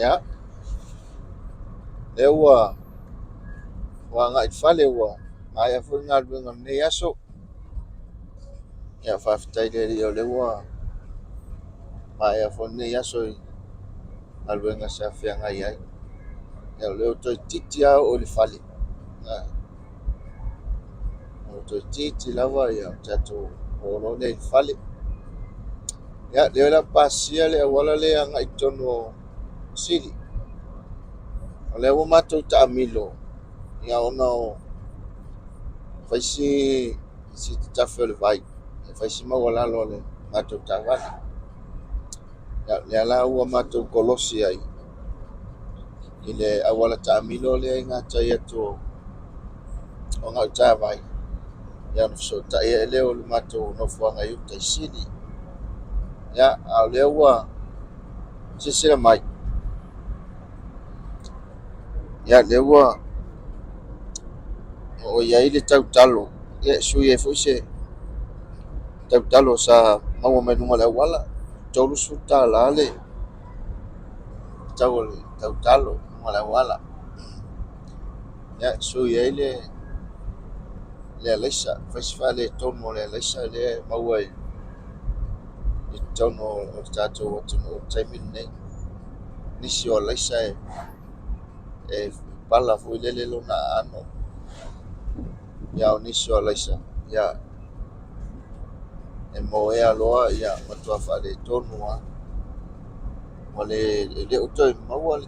ya le ua nga I fale ua mai a fu nga lu ngam ne aso ya fa ftai le ua mai a fu ne aso a lu nga sa fia nga ai ya le to titia o le fale o to titi lava ya tato o lo le fale ya le la pasia le wala le nga itono sili o le ua matou taamilo ia ona o faisi si tafe o le vai faisi maua lalo le matou tavali le ala ua matou kolosi ai i le auala taamilo le gatai atu o gau tavai ia ona fesootaʻia e lea o le matou nofoaga iu taisili ia ao lea ua sesela mai ia lea ua o iai le tautalo ia e sui ai foʻi se tautalo sa maua mai luga le auala tolu sutala le tau o le tautalo luga le auala ia e sui ai le alaisa faisi faaletonu o le alaisa lea maua ai i tono o le tatou atunuu taimi lenei nisi o alaisa e pala foi lele lona ano ia o nisi o alaisa ia e mo e aloa ia matua faaletonu o le leʻu toe maua le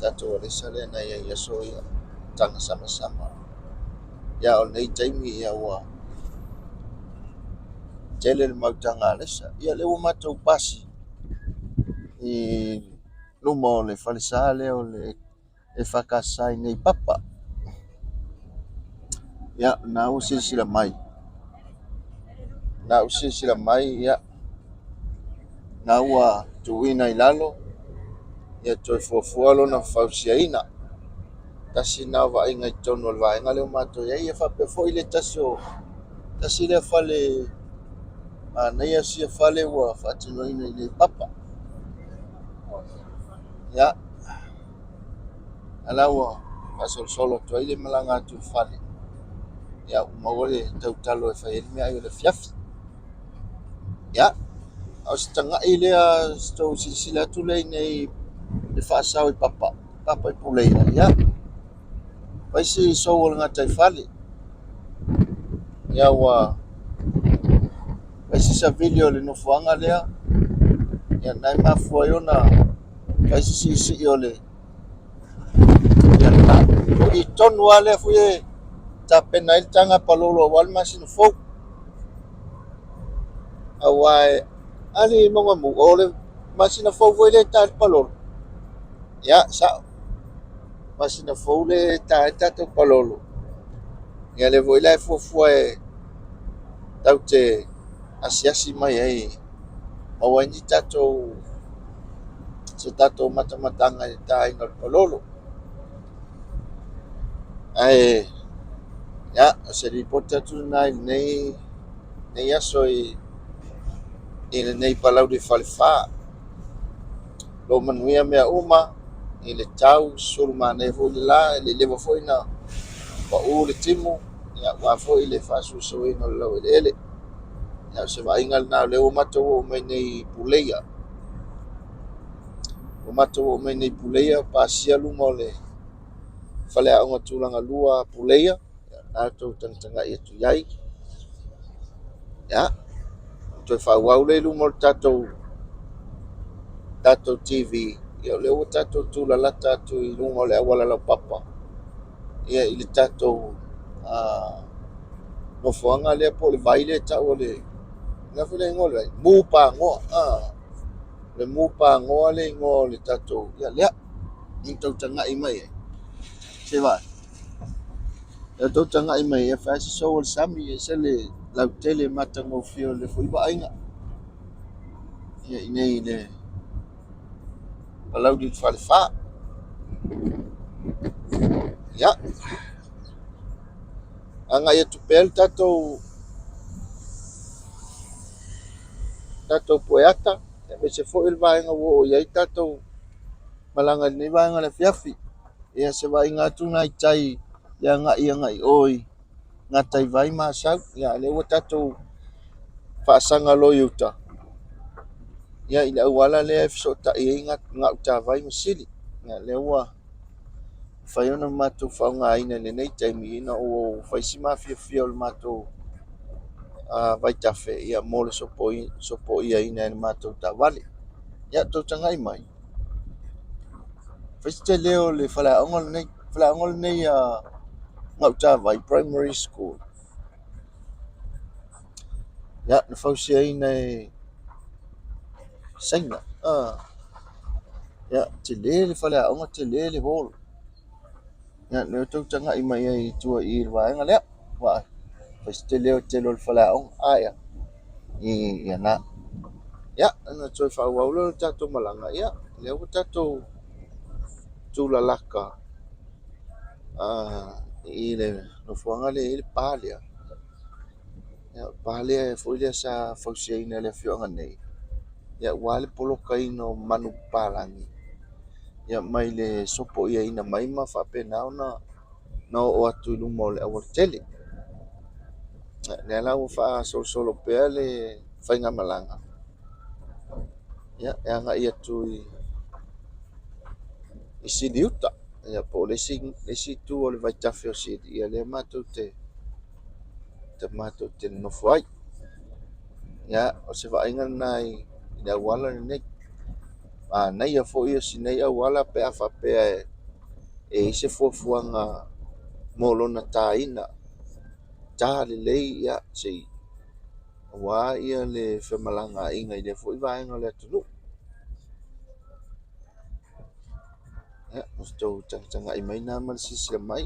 tatou alaisa lea nai ai aso ia taga samasama ia o nei taimi ia ua tele le mautaga alaisa ia le ua matou pasi i luma o le falesā lea o le e fakasai nei papa ia na ua silasila mai ia na ua tuuina i lalo ia toe fuafua lona fausiaina tasi na o vaaiga i tonu o le vaega lea matou iai e faapea foʻi le tasi lea fale manai asia fale ua faatinoina i nei papa ia ala ua faasolosolo atu ai le malaga atu fale ia maua le tautalo e fai ai le mea ai o le afiafi ia o se tagaʻi lea stou silasila atu lea i nei le faasao i papa i puleia ia faisi sou o le gatai fale ia ua faisi savili o le nofoaga lea ia nae mafua ai ona faisi siʻisiʻi o le ia i tonu a lea foi e tapena ai le tagapalolo auā le masina fou auā e ali mogamu o le masina fou foi le talepalolo ia saʻo masina fou le tatou palolo ia le foi la e fuafua e tau te asiasi mai ai maua ai ni tatou se tatou matamataga i le tāina o le palolo ae ia o se lipoti atu lenā i lenei aso i lenei palau le falefā lo manuia mea uma i le tau sulu mane foi le la le lewa foi na paʻū le timu ia ua foi le fasuasauina o le lau eleele ia se vaaiga lenā o le ua matou oo mai nei puleia pasia luma o le faleaʻoga tulaga lua puleia latou tagatagaʻi atu iai ia toe fauau lei luma o le tatou TV ia o le ua tatou tulalata atu i luga o le auala laupapa ia i le tatou nofoaga lea po o le vai le taʻu o le gafe le igoa le vai mu pagoa le mu pagoa le igoa o le tatou ia lea i tautagaʻi mai ai se vai le tautagaʻi mai ia faesosou o le sami e se le lautele matagaufia o le foi vaaiga ia i nei le palau li falefā ia agai atu pea le tatou poeata me se foʻi le vaega ua o iai tatou malaga lenei vaega le afiafi ia se vaaiga atu na itai le agaʻi oi gatai vai masau ia le ua tatou faasaga lo iuta ia i le auala lea e fesootaʻi ai ga'u tavai ma sili ia le ua fai ona matou faaogāina lenei taimiina ua faisi mafiafia o le matou vaitafe ia mo le sopoʻiaina e le matou tavali ia tou tagai mai faisi tele o le faleaʻoga lenei ga'u tavai primary school ia na fausiaina e saina ia tele le faleaʻoga tele le hall ia le tou taga'i mai ai tua'i le vaega lea ua faisi tele o tele o le faleaʻoga ia ia na ia ana toe fa'auau le tatou malaga ia le ua tatou tulalaka i le nofoaga leai le palea ia palea e foʻi lea sa fausiaina le afioʻaga nei ia ua le polokaina o manu palagi ia mai le sopoʻiaina mai ma faapena ona na o'o atu i luma o le aualetele le ala ua fa'asolosolo pea le faiga malaga ia e aga'i atu i siliuta ia po o le itu o le vaitafe o sili ia le matou te nofo ai ia o se vaaiga lanā i le auala lenei naia foʻi o sinei auala pe a faapea e ise fuafuaga mo lona tāina tā lelei ia sei auā ia le femalagā'iga i lea foʻi vaega o le atunuu ia o se tou tagataga'i mai na ma le silosila mai